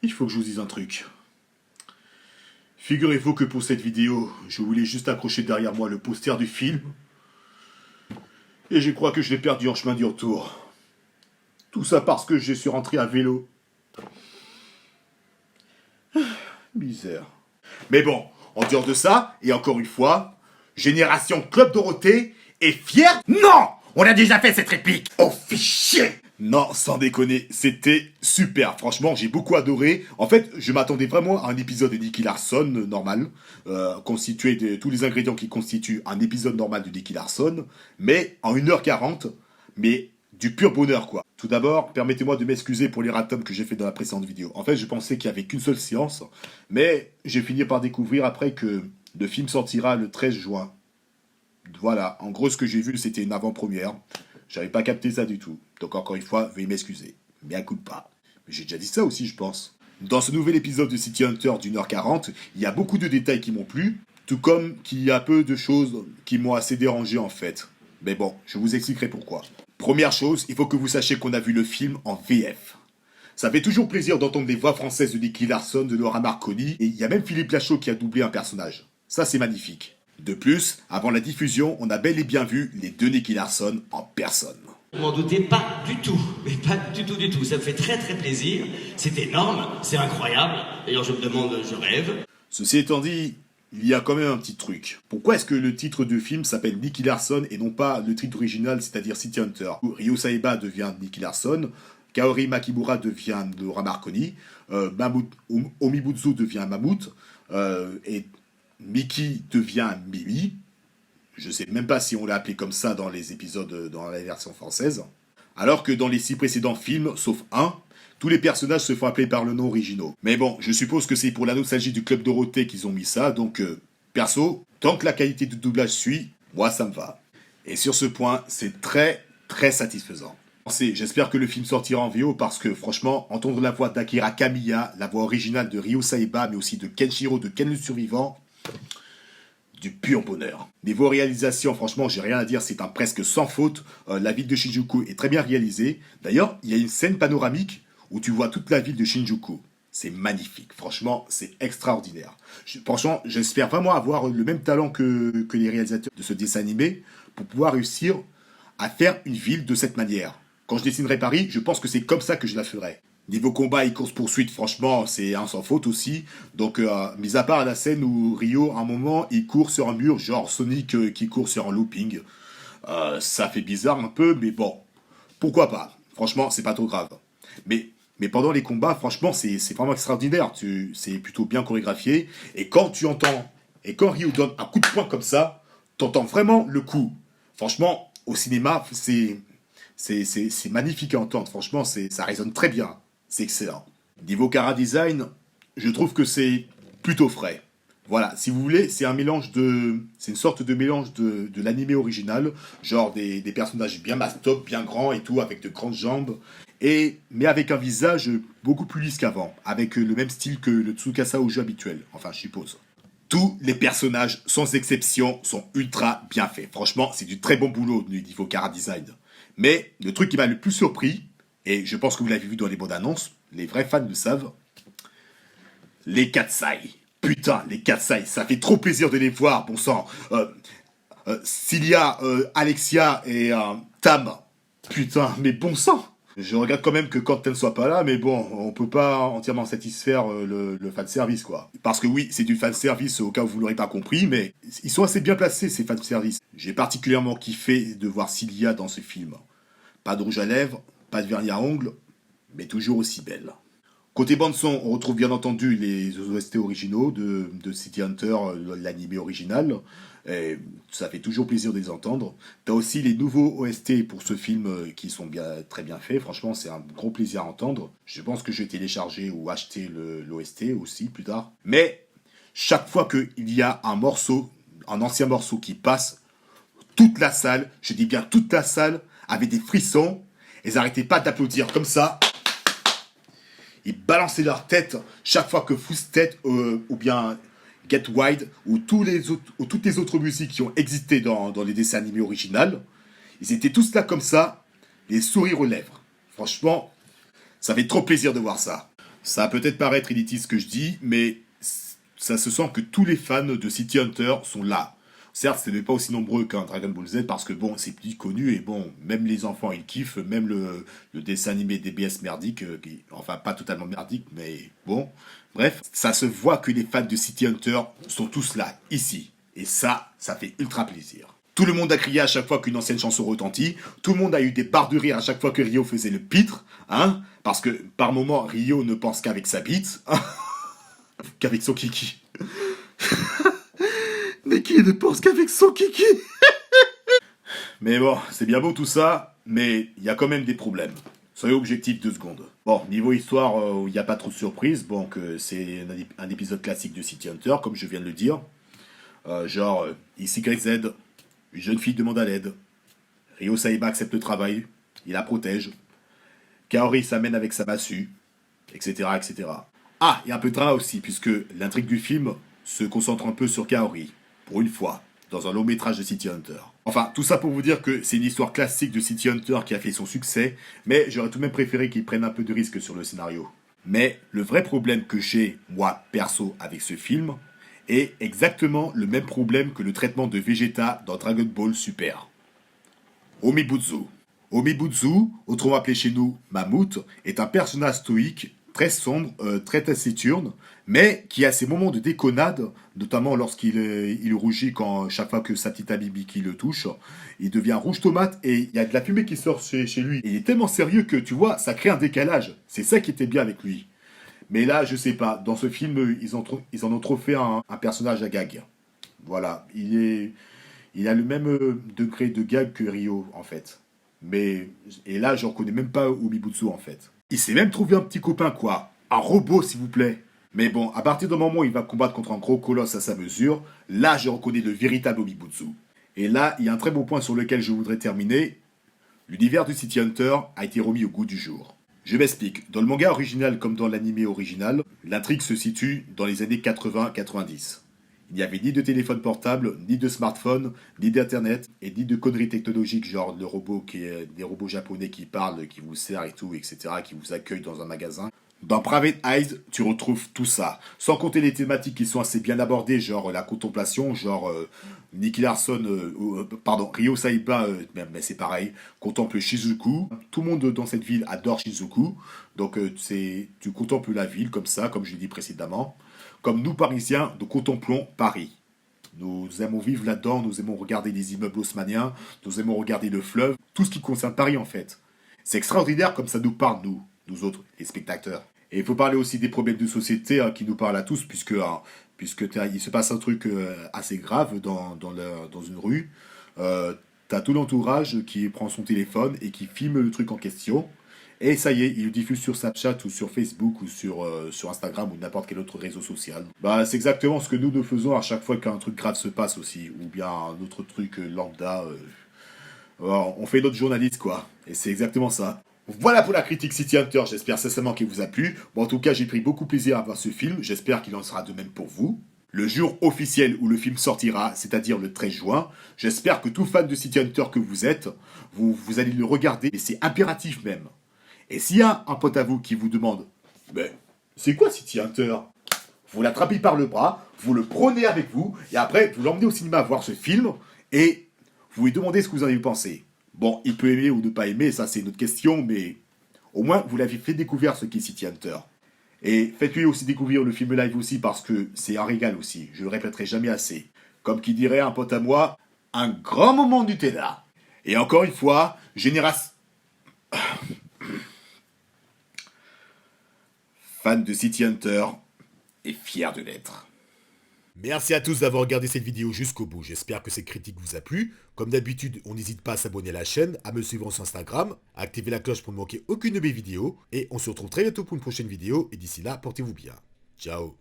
Il faut que je vous dise un truc. Figurez-vous que pour cette vidéo, je voulais juste accrocher derrière moi le poster du film. Et je crois que je l'ai perdu en chemin du retour. Tout ça parce que je suis rentré à vélo. Misère. Mais bon, en dehors de ça, et encore une fois, Génération Club Dorothée est fière. Non! On a déjà fait cette réplique! Oh, fichier! Non, sans déconner, c'était super. Franchement, j'ai beaucoup adoré. En fait, je m'attendais vraiment à un épisode de Nicky Larson normal, constitué de tous les ingrédients qui constituent un épisode normal de Nicky Larson, mais en 1h40, mais du pur bonheur, quoi. Tout d'abord, permettez-moi de m'excuser pour les ratums que j'ai fait dans la précédente vidéo. En fait, je pensais qu'il n'y avait qu'une seule séance, mais j'ai fini par découvrir après que le film sortira le 13 juin. Voilà, en gros, ce que j'ai vu, c'était une avant-première. J'avais pas capté ça du tout. Donc encore une fois, veuillez m'excuser. Mais à coup de pas. Mais j'ai déjà dit ça aussi, je pense. Dans ce nouvel épisode de City Hunter d'1h40, il y a beaucoup de détails qui m'ont plu, tout comme qu'il y a peu de choses qui m'ont assez dérangé en fait. Mais bon, je vous expliquerai pourquoi. Première chose, il faut que vous sachiez qu'on a vu le film en VF. Ça fait toujours plaisir d'entendre les voix françaises de Nicky Larson, de Laura Marconi, et il y a même Philippe Lachaud qui a doublé un personnage. Ça, c'est magnifique. De plus, avant la diffusion, on a bel et bien vu les deux Nicky Larson en personne. Je m'en doutais pas du tout, mais pas du tout du tout. Ça me fait très très plaisir. C'est énorme, c'est incroyable. D'ailleurs, je me demande, je rêve. Ceci étant dit, il y a quand même un petit truc. Pourquoi est-ce que le titre du film s'appelle Nicky Larson et non pas le titre original, c'est-à-dire City Hunter, où Ryo Saeba devient Nicky Larson, Kaori Makimura devient Laura Marconi, Omibutsu devient Mammouth, et Mickey devient Mimi. Je sais même pas si on l'a appelé comme ça dans les épisodes, dans la version française. Alors que dans les 6 précédents films, sauf un, tous les personnages se font appeler par le nom originaux. Mais bon, je suppose que c'est pour la nostalgie du Club Dorothée qu'ils ont mis ça, donc perso, tant que la qualité du doublage suit, moi ça me va. Et sur ce point, c'est très très satisfaisant. J'espère que le film sortira en VO parce que franchement, entendre la voix d'Akira Kamiya, la voix originale de Ryo Saeba, mais aussi de Kenshiro de Ken le Survivant, du pur bonheur. Niveau réalisation, franchement, j'ai rien à dire, c'est un presque sans faute. La ville de Shinjuku est très bien réalisée. D'ailleurs, il y a une scène panoramique où tu vois toute la ville de Shinjuku. C'est magnifique, franchement, c'est extraordinaire. Franchement, j'espère vraiment avoir le même talent que les réalisateurs de ce dessin animé pour pouvoir réussir à faire une ville de cette manière. Quand je dessinerai Paris, je pense que c'est comme ça que je la ferai. Niveau combat et course-poursuite, franchement, c'est un sans faute aussi. Donc, mis à part la scène où Ryo, à un moment, il court sur un mur, genre Sonic qui court sur un looping. Ça fait bizarre un peu, mais bon, pourquoi pas. Franchement, c'est pas trop grave. Mais pendant les combats, franchement, c'est vraiment extraordinaire. C'est plutôt bien chorégraphié. Et quand Ryo donne un coup de poing comme ça, t'entends vraiment le coup. Franchement, au cinéma, c'est magnifique à entendre. Franchement, ça résonne très bien. C'est excellent. Niveau chara-design, je trouve que c'est plutôt frais. Voilà, si vous voulez, c'est une sorte de mélange de l'animé original, genre des personnages bien mastoc, bien grands et tout, avec de grandes jambes, mais avec un visage beaucoup plus lisse qu'avant, avec le même style que le Tsukasa au jeu habituel, enfin je suppose. Tous les personnages, sans exception, sont ultra bien faits. Franchement, c'est du très bon boulot du niveau chara-design. Mais le truc qui m'a le plus surpris, et je pense que vous l'avez vu dans les bandes annonces, les vrais fans le savent, les Katsai. Putain, les Katsai, ça fait trop plaisir de les voir, bon sang. Cilia, Alexia et Tam. Putain, mais bon sang. Je regrette quand même que Quentin ne soit pas là, mais bon, on peut pas entièrement satisfaire le fanservice, quoi. Parce que oui, c'est du fanservice au cas où vous l'aurez pas compris, mais ils sont assez bien placés, ces fanservices. J'ai particulièrement kiffé de voir Cilia dans ce film. Pas de rouge à lèvres, pas de vernis à ongles, mais toujours aussi belle. Côté bande-son, on retrouve bien entendu les OST originaux de City Hunter, l'animé original. Et ça fait toujours plaisir de les entendre. T'as aussi les nouveaux OST pour ce film qui sont très bien faits. Franchement, c'est un gros plaisir à entendre. Je pense que je vais télécharger ou acheter l'OST aussi plus tard. Mais chaque fois qu'il y a un ancien morceau qui passe, toute la salle, je dis bien toute la salle, avait des frissons. Ils n'arrêtaient pas d'applaudir comme ça. Ils balançaient leur tête chaque fois que Footstep ou bien Get Wild ou toutes les autres musiques qui ont existé dans les dessins animés originaux. Ils étaient tous là comme ça, les sourires aux lèvres. Franchement, ça fait trop plaisir de voir ça. Ça va peut-être paraître élitiste ce que je dis, mais ça se sent que tous les fans de City Hunter sont là. Certes, ce n'est pas aussi nombreux qu'un Dragon Ball Z parce que bon, c'est plus connu et bon, même les enfants ils kiffent, même le dessin animé DBS merdique, enfin pas totalement merdique, mais bon. Bref, ça se voit que les fans de City Hunter sont tous là, ici. Et ça fait ultra plaisir. Tout le monde a crié à chaque fois qu'une ancienne chanson retentit. Tout le monde a eu des barres de rire à chaque fois que Ryo faisait le pitre, hein, parce que par moment, Ryo ne pense qu'avec sa bite, qu'avec son kiki. Mais qui ne pense qu'avec son kiki? Mais bon, c'est bien beau tout ça, mais il y a quand même des problèmes. Soyez objectifs 2 secondes. Bon, niveau histoire, il n'y a pas trop de surprises. Bon, que c'est un épisode classique de City Hunter, comme je viens de le dire. Genre, XYZ, une jeune fille demande à l'aide. Ryo Saiba accepte le travail, il la protège. Kaori s'amène avec sa massue, etc., etc. Ah, il y a un peu de drama aussi, puisque l'intrigue du film se concentre un peu sur Kaori, pour une fois, dans un long métrage de City Hunter. Enfin, tout ça pour vous dire que c'est une histoire classique de City Hunter qui a fait son succès, mais j'aurais tout de même préféré qu'ils prennent un peu de risque sur le scénario. Mais le vrai problème que j'ai, moi, perso, avec ce film, est exactement le même problème que le traitement de Vegeta dans Dragon Ball Super. Omibutsu. Omibutsu, autrement appelé chez nous Mammouth, est un personnage stoïque, très sombre, très taciturne, mais qui a ses moments de déconnade, notamment lorsqu'il il rougit chaque fois que sa petite amie Biki le touche. Il devient rouge tomate et il y a de la fumée qui sort chez lui. Et il est tellement sérieux que, tu vois, ça crée un décalage. C'est ça qui était bien avec lui. Mais là, je sais pas, dans ce film, ils en ont trop fait un personnage à gag. Voilà, il a le même degré de gag que Ryo, en fait. Et là, je reconnais même pas Omibutsu, en fait. Il s'est même trouvé un petit copain, quoi. Un robot, s'il vous plaît. Mais bon, à partir du moment où il va combattre contre un gros colosse à sa mesure, là, je reconnais le véritable Omibutsu. Et là, il y a un très beau point sur lequel je voudrais terminer. L'univers du City Hunter a été remis au goût du jour. Je m'explique. Dans le manga original comme dans l'anime original, l'intrigue se situe dans les années 80-90. Il n'y avait ni de téléphone portable, ni de smartphone, ni d'internet, et ni de conneries technologiques, genre des robots japonais qui parlent, qui vous servent et tout, etc., qui vous accueillent dans un magasin. Dans Private Eyes, tu retrouves tout ça. Sans compter les thématiques qui sont assez bien abordées, genre la contemplation, genre Nicky Larson, Ryo Saiba, mais c'est pareil, contemple Shizuku. Tout le monde dans cette ville adore Shizuku. Donc tu contemples la ville comme ça, comme je l'ai dit précédemment. Comme nous, Parisiens, nous contemplons Paris. Nous aimons vivre là-dedans, nous aimons regarder les immeubles haussmanniens, nous aimons regarder le fleuve, tout ce qui concerne Paris en fait. C'est extraordinaire comme ça nous parle, nous autres, les spectateurs. Et il faut parler aussi des problèmes de société qui nous parlent à tous, puisque il se passe un truc assez grave dans une rue. T'as tout l'entourage qui prend son téléphone et qui filme le truc en question. Et ça y est, il le diffuse sur Snapchat ou sur Facebook ou sur Instagram ou n'importe quel autre réseau social. Bah, c'est exactement ce que nous faisons à chaque fois qu'un truc grave se passe aussi. Ou bien un autre truc lambda. On fait notre journaliste, quoi. Et c'est exactement ça. Voilà pour la critique City Hunter, j'espère sincèrement qu'il vous a plu. Bon, en tout cas, j'ai pris beaucoup plaisir à voir ce film, j'espère qu'il en sera de même pour vous. Le jour officiel où le film sortira, c'est-à-dire le 13 juin, j'espère que tout fan de City Hunter que vous êtes, vous allez le regarder, et c'est impératif même. Et s'il y a un pote à vous qui vous demande « Mais c'est quoi City Hunter ?» Vous l'attrapez par le bras, vous le prenez avec vous, et après, vous l'emmenez au cinéma voir ce film, et vous lui demandez ce que vous en avez pensé. Bon, il peut aimer ou ne pas aimer, ça c'est une autre question, mais au moins vous l'avez fait découvrir ce qu'est City Hunter. Et faites-lui aussi découvrir le film live aussi parce que c'est un régal aussi, je le répéterai jamais assez. Comme qui dirait un pote à moi, un grand moment du Nutella. Et encore une fois, fan de City Hunter et fier de l'être. Merci à tous d'avoir regardé cette vidéo jusqu'au bout. J'espère que cette critique vous a plu. Comme d'habitude, on n'hésite pas à s'abonner à la chaîne, à me suivre sur Instagram, à activer la cloche pour ne manquer aucune de mes vidéos. Et on se retrouve très bientôt pour une prochaine vidéo. Et d'ici là, portez-vous bien. Ciao.